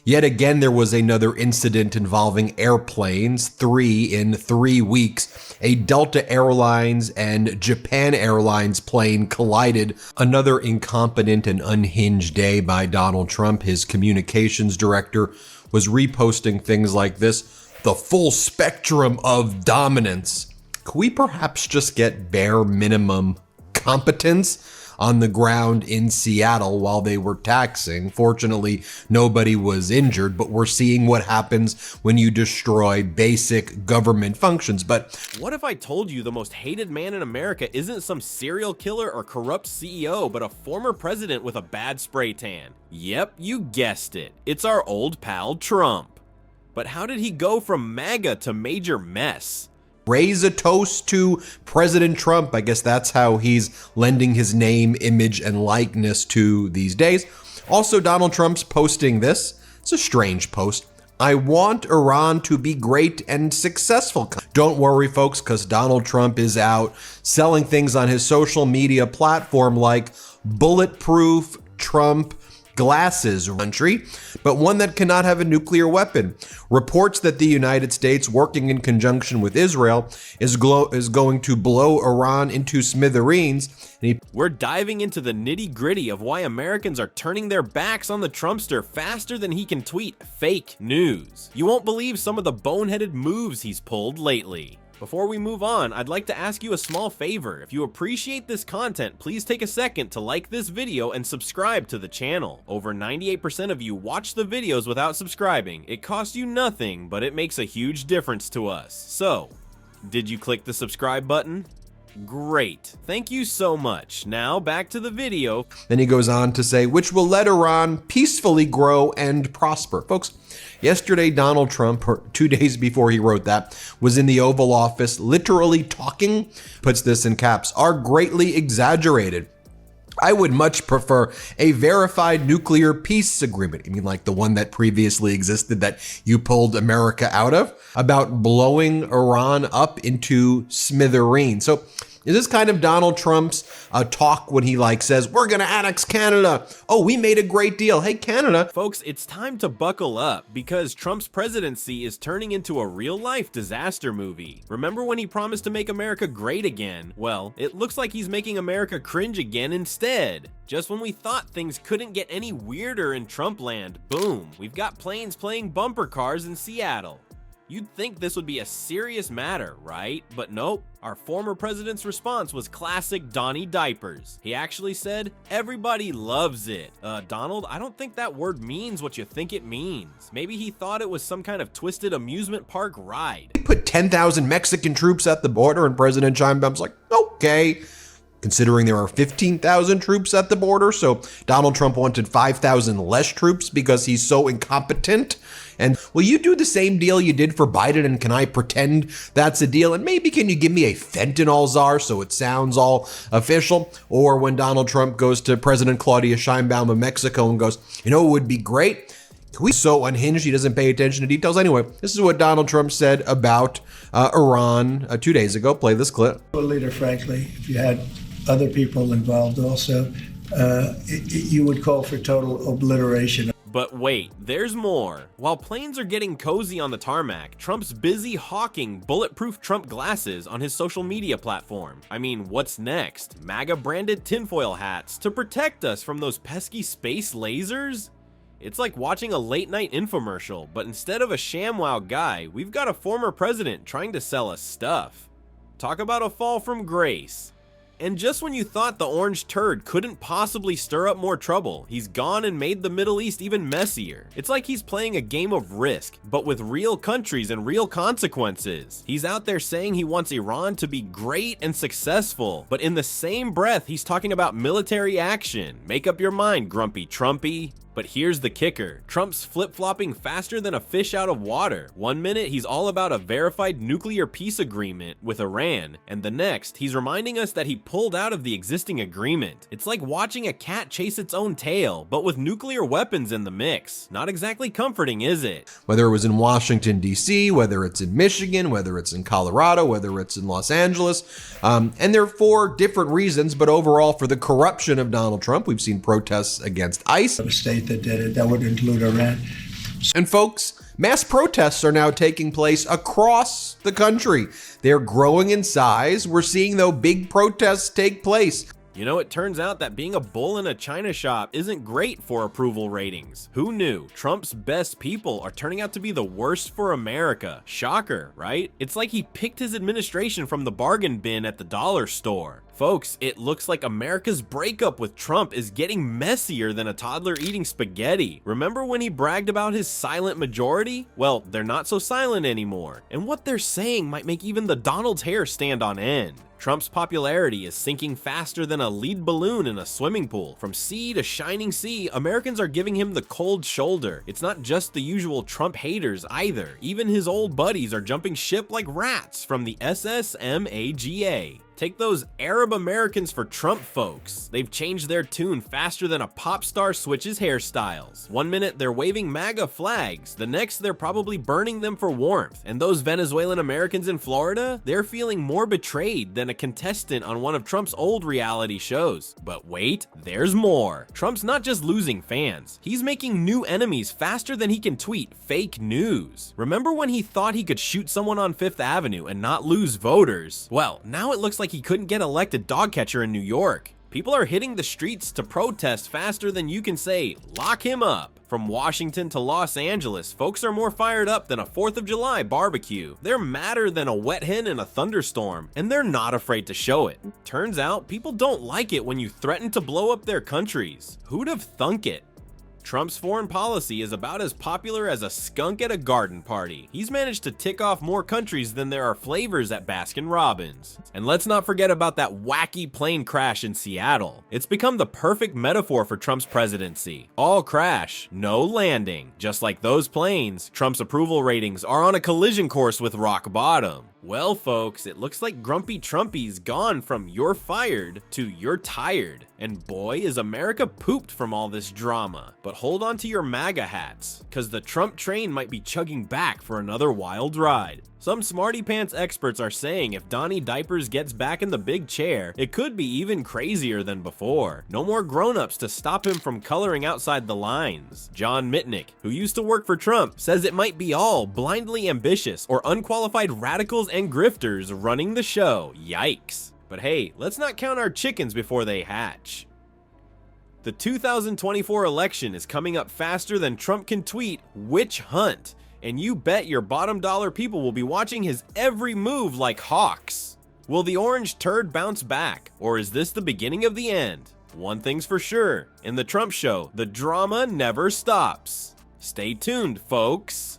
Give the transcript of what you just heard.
Yet again, there was another incident involving airplanes, 3 in 3 weeks. A Delta Airlines and Japan Airlines plane collided. Another incompetent and unhinged day by Donald Trump. His communications director was reposting things like this: the full spectrum of dominance. Could we perhaps just get bare minimum competence on the ground in Seattle while they were taxing? Fortunately, nobody was injured, but we're seeing what happens when you destroy basic government functions. But what if I told you the most hated man in America isn't some serial killer or corrupt CEO, but a former president with a bad spray tan? Yep, you guessed it. It's our old pal Trump. But how did he go from MAGA to major mess? raise a toast to President Trump. I guess that's how he's lending his name, image, and likeness to these days. Also, Donald Trump's posting this. It's a strange post. I want Iran to be great and successful. Don't worry, folks, because Donald Trump is out selling things on his social media platform like bulletproof Trump glasses country, but one that cannot have a nuclear weapon. Reports that the United States, working in conjunction with Israel, is going to blow Iran into smithereens. We're diving into the nitty-gritty of why Americans are turning their backs on the Trumpster faster than he can tweet fake news. You won't believe some of the boneheaded moves he's pulled lately. Before we move on, I'd like to ask you a small favor. If you appreciate this content, please take a second to like this video and subscribe to the channel. Over 98% of you watch the videos without subscribing. It costs you nothing, but it makes a huge difference to us. So, did you click the subscribe button? Great. Thank you so much. Now back to the video. Then he goes on to say, which will let Iran peacefully grow and prosper. Folks, yesterday, Donald Trump, or 2 days before he wrote that, was in the Oval Office literally talking, puts this in caps, are greatly exaggerated. I would much prefer a verified nuclear peace agreement. I mean, like the one that previously existed that you pulled America out of, about blowing Iran up into smithereens. So is this kind of Donald Trump's talk when he says, we're going to annex Canada? Oh, we made a great deal. Hey, Canada. Folks, it's time to buckle up because Trump's presidency is turning into a real-life disaster movie. Remember when he promised to make America great again? Well, it looks like he's making America cringe again instead. Just when we thought things couldn't get any weirder in Trump land, boom, we've got planes playing bumper cars in Seattle. You'd think this would be a serious matter, right? But nope. Our former president's response was classic Donnie Diapers. He actually said, everybody loves it. Donald, I don't think that word means what you think it means. Maybe he thought it was some kind of twisted amusement park ride. Put 10,000 Mexican troops at the border, and President Scheinbaum's like, okay. Considering there are 15,000 troops at the border, so Donald Trump wanted 5,000 less troops because he's so incompetent. And will you do the same deal you did for Biden, and can I pretend that's a deal? And maybe can you give me a fentanyl czar so it sounds all official? Or when Donald Trump goes to President Claudia Sheinbaum of Mexico and goes, you know, it would be great. He's so unhinged, he doesn't pay attention to details. Anyway, this is what Donald Trump said about Iran 2 days ago. Play this clip. Leader, frankly, if you had other people involved also, you would call for total obliteration. But wait, there's more. While planes are getting cozy on the tarmac, Trump's busy hawking bulletproof Trump glasses on his social media platform. I mean, what's next? MAGA-branded tinfoil hats to protect us from those pesky space lasers? It's like watching a late-night infomercial, but instead of a ShamWow guy, we've got a former president trying to sell us stuff. Talk about a fall from grace. And just when you thought the orange turd couldn't possibly stir up more trouble, he's gone and made the Middle East even messier. It's like he's playing a game of Risk, but with real countries and real consequences. He's out there saying he wants Iran to be great and successful, but in the same breath, he's talking about military action. Make up your mind, grumpy Trumpy. But here's the kicker. Trump's flip-flopping faster than a fish out of water. 1 minute, he's all about a verified nuclear peace agreement with Iran, and the next, he's reminding us that he pulled out of the existing agreement. It's like watching a cat chase its own tail, but with nuclear weapons in the mix. Not exactly comforting, is it? Whether it was in Washington, D.C., whether it's in Michigan, whether it's in Colorado, whether it's in Los Angeles, and they're for different reasons, but overall for the corruption of Donald Trump, we've seen protests against ICE. A state that did it, that would include Iran. And folks, mass protests are now taking place across the country. They're growing in size. We're seeing, though, big protests take place. You know, it turns out that being a bull in a china shop isn't great for approval ratings. Who knew? Trump's best people are turning out to be the worst for America. Shocker, right? It's like he picked his administration from the bargain bin at the dollar store. Folks, it looks like America's breakup with Trump is getting messier than a toddler eating spaghetti. Remember when he bragged about his silent majority? Well, they're not so silent anymore. And what they're saying might make even the Donald's hair stand on end. Trump's popularity is sinking faster than a lead balloon in a swimming pool. From sea to shining sea, Americans are giving him the cold shoulder. It's not just the usual Trump haters either. Even his old buddies are jumping ship like rats from the SSMAGA. Take those Arab Americans for Trump folks. They've changed their tune faster than a pop star switches hairstyles. One minute they're waving MAGA flags, the next they're probably burning them for warmth. And those Venezuelan Americans in Florida, they're feeling more betrayed than a contestant on one of Trump's old reality shows. But wait, there's more. Trump's not just losing fans, he's making new enemies faster than he can tweet fake news. Remember when he thought he could shoot someone on Fifth Avenue and not lose voters? Well, now it looks like he couldn't get elected dog catcher in New York. People are hitting the streets to protest faster than you can say, lock him up. From Washington to Los Angeles, folks are more fired up than a 4th of July barbecue. They're madder than a wet hen in a thunderstorm, and they're not afraid to show it. Turns out, people don't like it when you threaten to blow up their countries. Who'd have thunk it? Trump's foreign policy is about as popular as a skunk at a garden party. He's managed to tick off more countries than there are flavors at Baskin-Robbins. And let's not forget about that wacky plane crash in Seattle. It's become the perfect metaphor for Trump's presidency. All crash, no landing. Just like those planes, Trump's approval ratings are on a collision course with rock bottom. Well, folks, it looks like Grumpy Trumpy's gone from you're fired to you're tired. And boy, is America pooped from all this drama. But hold on to your MAGA hats, cause the Trump train might be chugging back for another wild ride. Some smarty pants experts are saying if Donnie Diapers gets back in the big chair, it could be even crazier than before. No more grown-ups to stop him from coloring outside the lines. John Mitnick, who used to work for Trump, says it might be all blindly ambitious or unqualified radicals and grifters running the show. Yikes. But hey, let's not count our chickens before they hatch. The 2024 election is coming up faster than Trump can tweet witch hunt. And you bet your bottom dollar people will be watching his every move like hawks. Will the orange turd bounce back, or is this the beginning of the end? One thing's for sure, in the Trump show, the drama never stops. Stay tuned, folks.